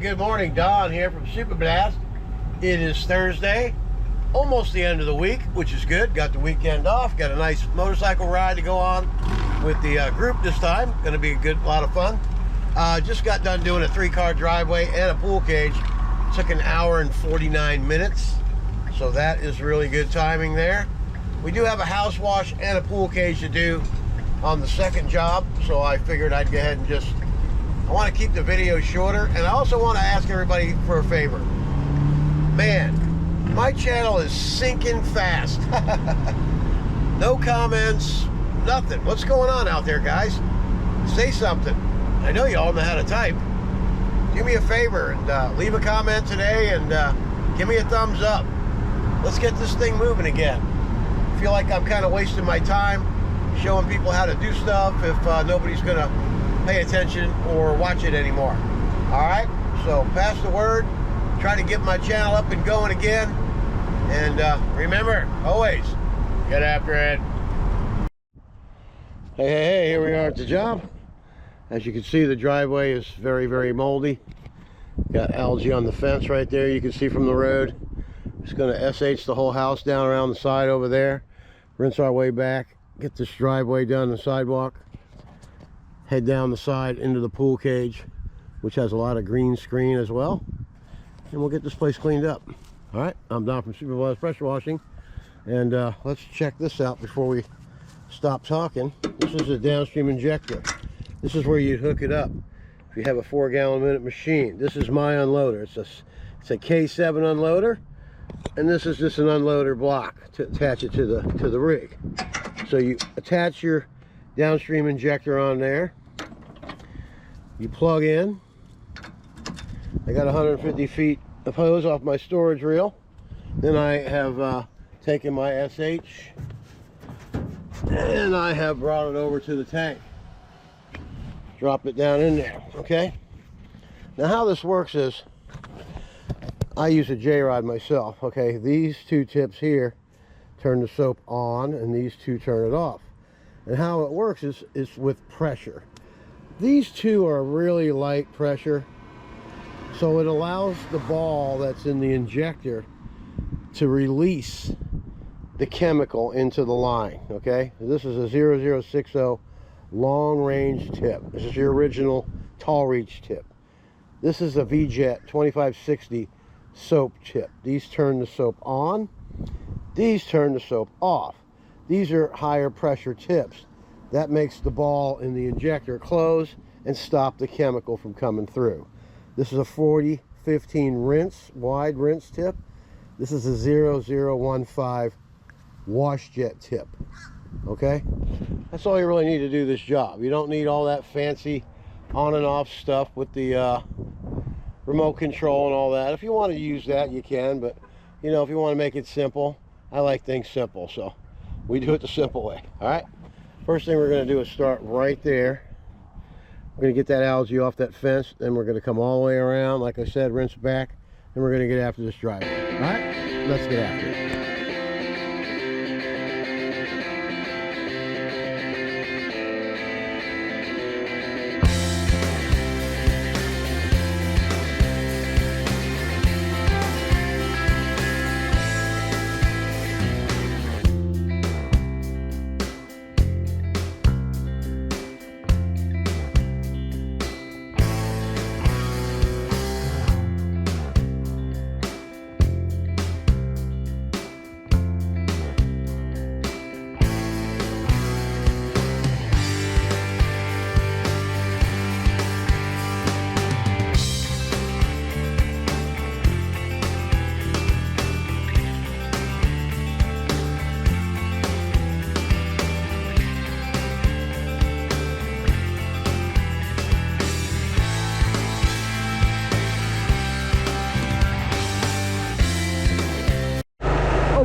good morning. Don here from Super Blast. It is Thursday, almost the end of the week, which is good. Got the weekend off. Got a nice motorcycle ride to go on with the group this time. Going to be a lot of fun. Just got done doing a 3-car driveway and a pool cage. Took an hour and 49 minutes. So that is really good timing there. We do have a house wash and a pool cage to do on the second job. So I figured I'd go ahead and I want to keep the video shorter, and I also want to ask everybody for a favor. Man, my channel is sinking fast. No comments, nothing. What's going on out there, guys? Say something. I know you all know how to type. Do me a favor and leave a comment today and give me a thumbs up. Let's get this thing moving again. I feel like I'm kind of wasting my time showing people how to do stuff if nobody's going to pay attention or watch it anymore. All right, so pass the word. Try to get my channel up and going again, and remember, always get after it. Hey, here we are at the job. As you can see, the driveway is very moldy. Got algae on the fence right there, you can see from the road. Just going to SH the whole house down around the side over there, rinse our way back, get this driveway down the sidewalk, head down the side into the pool cage, which has a lot of green screen as well, and we'll get this place cleaned up. All right, I'm Don from Super Blast Pressure Washing, and let's check this out before we stop talking. This is a downstream injector. This is where you'd hook it up if you have a 4-gallon-a-minute machine. This is my unloader. It's a K7 unloader, and this is just an unloader block to attach it to the rig. So you attach your downstream injector on there. You plug in. I got 150 feet of hose off my storage reel. Then I have taken my SH and I have brought it over to the tank. Drop it down in there, okay? Now how this works is, I use a J-rod myself, okay? These two tips here turn the soap on and these two turn it off. And how it works is with pressure. These two are really light pressure, so it allows the ball that's in the injector to release the chemical into the line, okay? This is a 0060 long range tip. This is your original tall reach tip. This is a V-Jet 2560 soap tip. These turn the soap on, these turn the soap off. These are higher pressure tips. That makes the ball in the injector close and stop the chemical from coming through. This is a 40-15 wide rinse tip. This is a 0015 wash jet tip. Okay? That's all you really need to do this job. You don't need all that fancy on and off stuff with the remote control and all that. If you want to use that, you can, but you know, if you want to make it simple, I like things simple, so we do it the simple way. All right? First thing we're going to do is start right there. We're going to get that algae off that fence. Then we're going to come all the way around, like I said, rinse back. Then we're going to get after this driveway. All right? Let's get after it.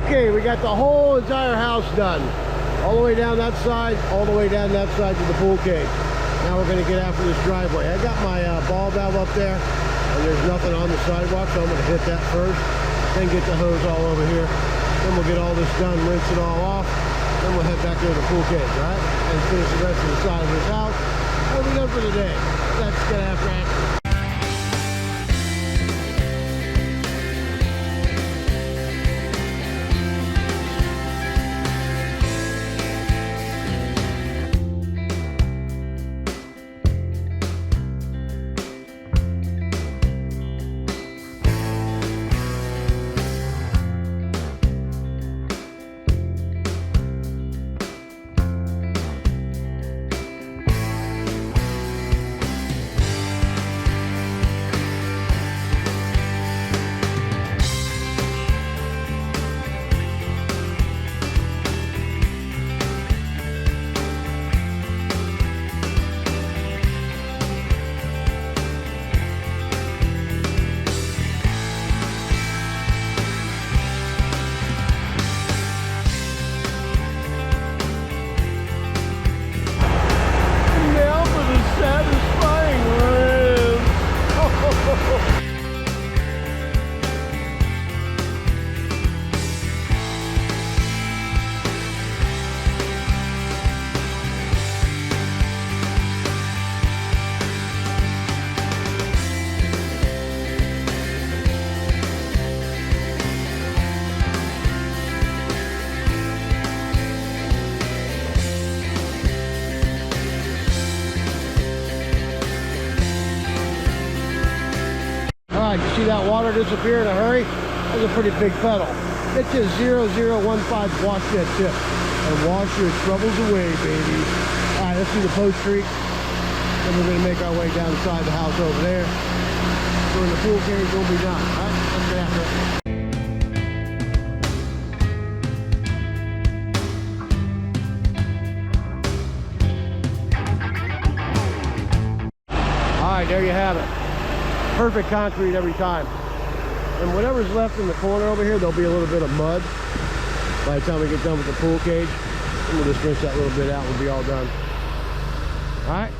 Okay, we got the whole entire house done. All the way down that side, all the way down that side to the pool cage. Now we're gonna get after this driveway. I got my ball valve up there, and there's nothing on the sidewalk, so I'm gonna hit that first, then get the hose all over here. Then we'll get all this done, rinse it all off, then we'll head back to the pool cage, all right? And finish the rest of the side of this house. We'll be done for the day. Let's get after it. right, you see that water disappear in a hurry? That's a pretty big pedal. It says 0015 wash that tip. And wash your troubles away, baby. All right, let's do the post street. Then we're gonna make our way down inside the house over there. So when the pool cage will be done. All right, let's get after it. Alright, there you have it. Perfect concrete every time. And whatever's left in the corner over here, there'll be a little bit of mud by the time we get done with the pool cage. And we'll just rinse that little bit out, we'll be all done. Alright.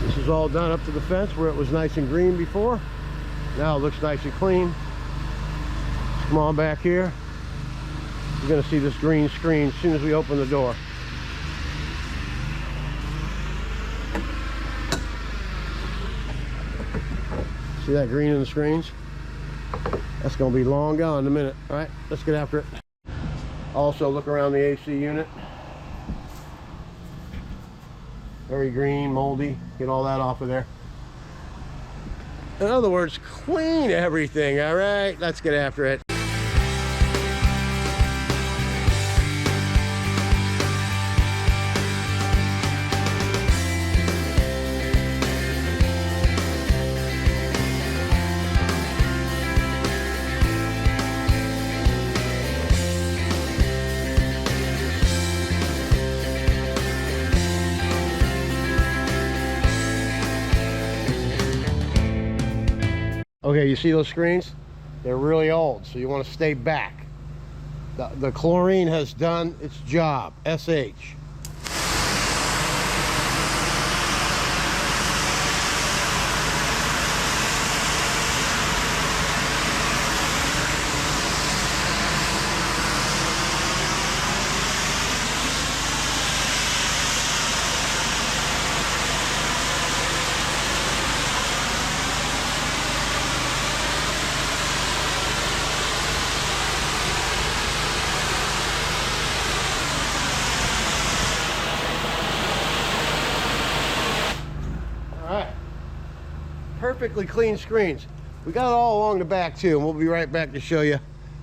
This is all done up to the fence where it was nice and green before. Now it looks nice and clean. Come on back here. You're going to see this green screen as soon as we open the door. See that green in the screens? That's going to be long gone in a minute. All right, let's get after it. Also, look around the AC unit. Very green, moldy. Get all that off of there. In other words, clean everything. All right, let's get after it. Okay, you see those screens? They're really old, so you want to stay back. The chlorine has done its job. SH. Perfectly clean screens. We got it all along the back too, and we'll be right back to show you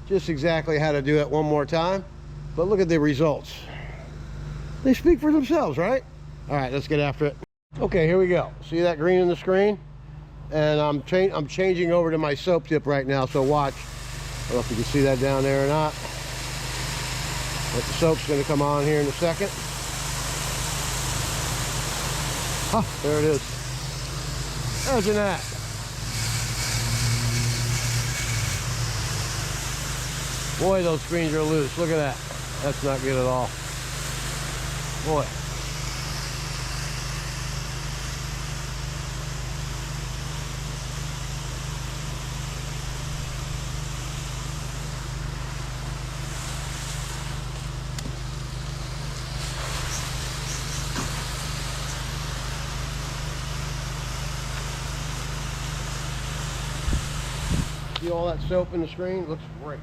just exactly how to do it one more time. But look at the results. They speak for themselves, right? All right, let's get after it. Okay, here we go. See that green in the screen? And I'm changing over to my soap tip right now, so watch. I don't know if you can see that down there or not. But the soap's going to come on here in a second. Huh, there it is. Imagine that. Boy, those screens are loose. Look at that. That's not good at all. Boy. See all that soap in the screen? Looks great.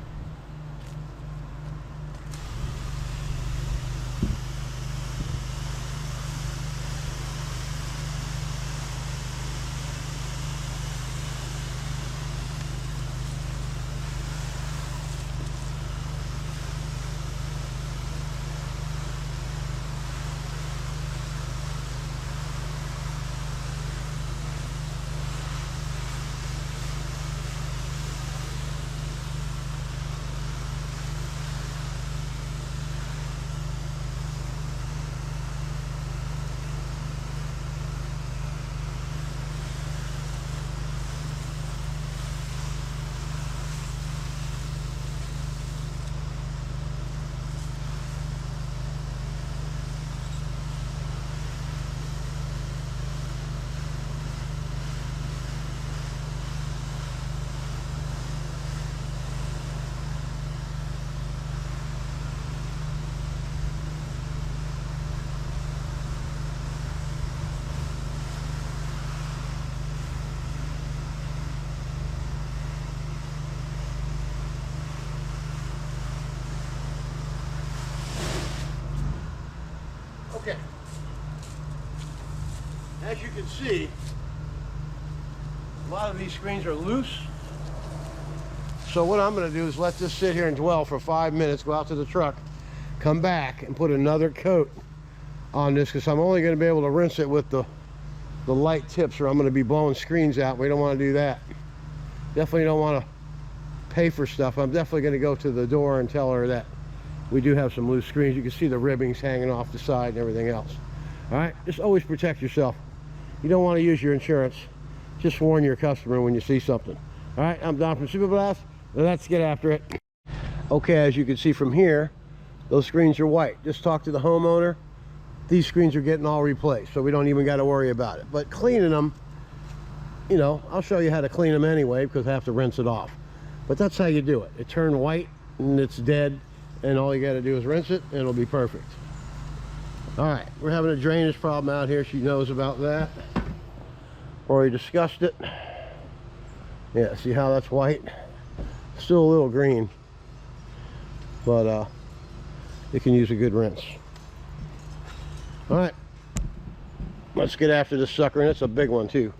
Okay. As you can see, A lot of these screens are loose. So what I'm going to do is let this sit here and dwell for 5 minutes, go out to the truck, come back and put another coat on this, because I'm only going to be able to rinse it with the light tips, or I'm going to be blowing screens out. We don't want to do that. Definitely don't want to pay for stuff. I'm definitely going to go to the door and tell her that we do have some loose screens. You can see the ribbings hanging off the side and everything else. All right, just always protect yourself. You don't want to use your insurance. Just warn your customer when you see something. All right, I'm Don from Super Blast. Let's get after it. Okay, as you can see from here, those screens are white. Just talk to the homeowner. These screens are getting all replaced, so we don't even got to worry about it. But cleaning them, you know, I'll show you how to clean them anyway, because I have to rinse it off. But that's how you do it. It turned white and it's dead, and all you got to do is rinse it and it'll be perfect. All right, we're having a drainage problem out here. She knows about that. Already discussed it. Yeah, see how that's white? Still a little green, but it can use a good rinse. All right, let's get after this sucker, and it's a big one too.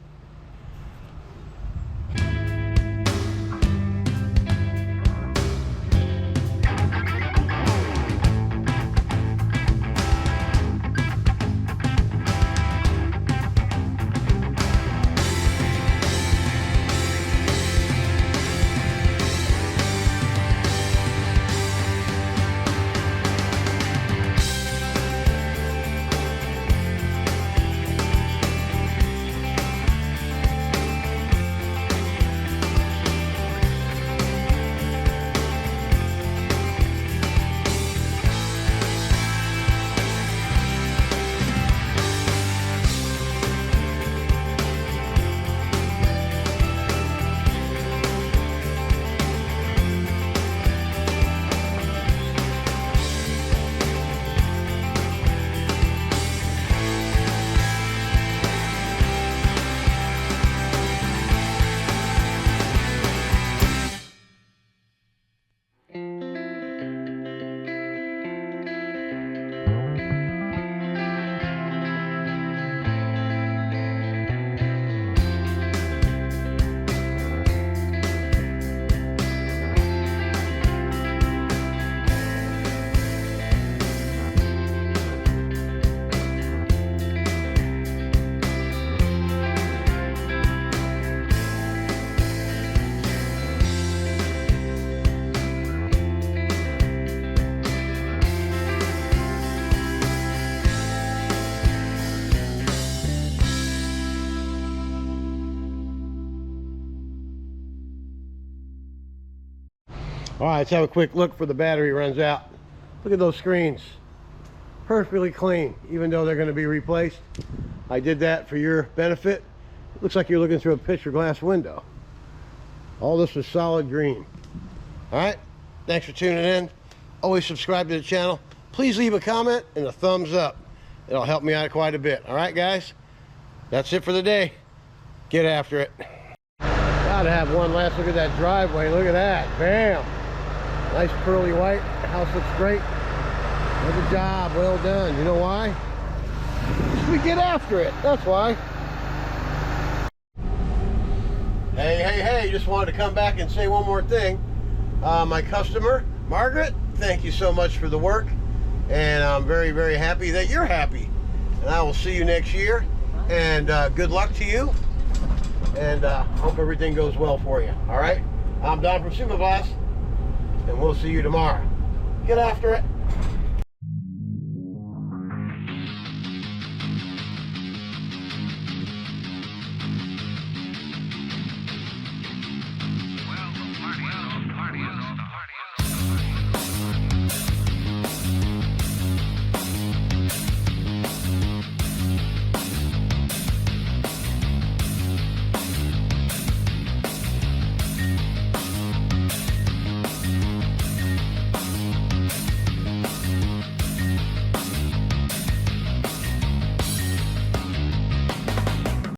All right, let's have a quick look before the battery runs out. Look at those screens. Perfectly clean, even though they're going to be replaced. I did that for your benefit. It looks like you're looking through a picture glass window. All this was solid green. All right, thanks for tuning in. Always subscribe to the channel. Please leave a comment and a thumbs up. It'll help me out quite a bit. All right, guys? That's it for the day. Get after it. Gotta have one last look at that driveway. Look at that. Bam. Nice pearly white. House looks great. Good job. Well done. You know why? We get after it. That's why. Hey. Just wanted to come back and say one more thing. My customer, Margaret, thank you so much for the work. And I'm very, very happy that you're happy. And I will see you next year. And good luck to you. And hope everything goes well for you. All right? I'm Don from Super Blast. And we'll see you tomorrow. Get after it.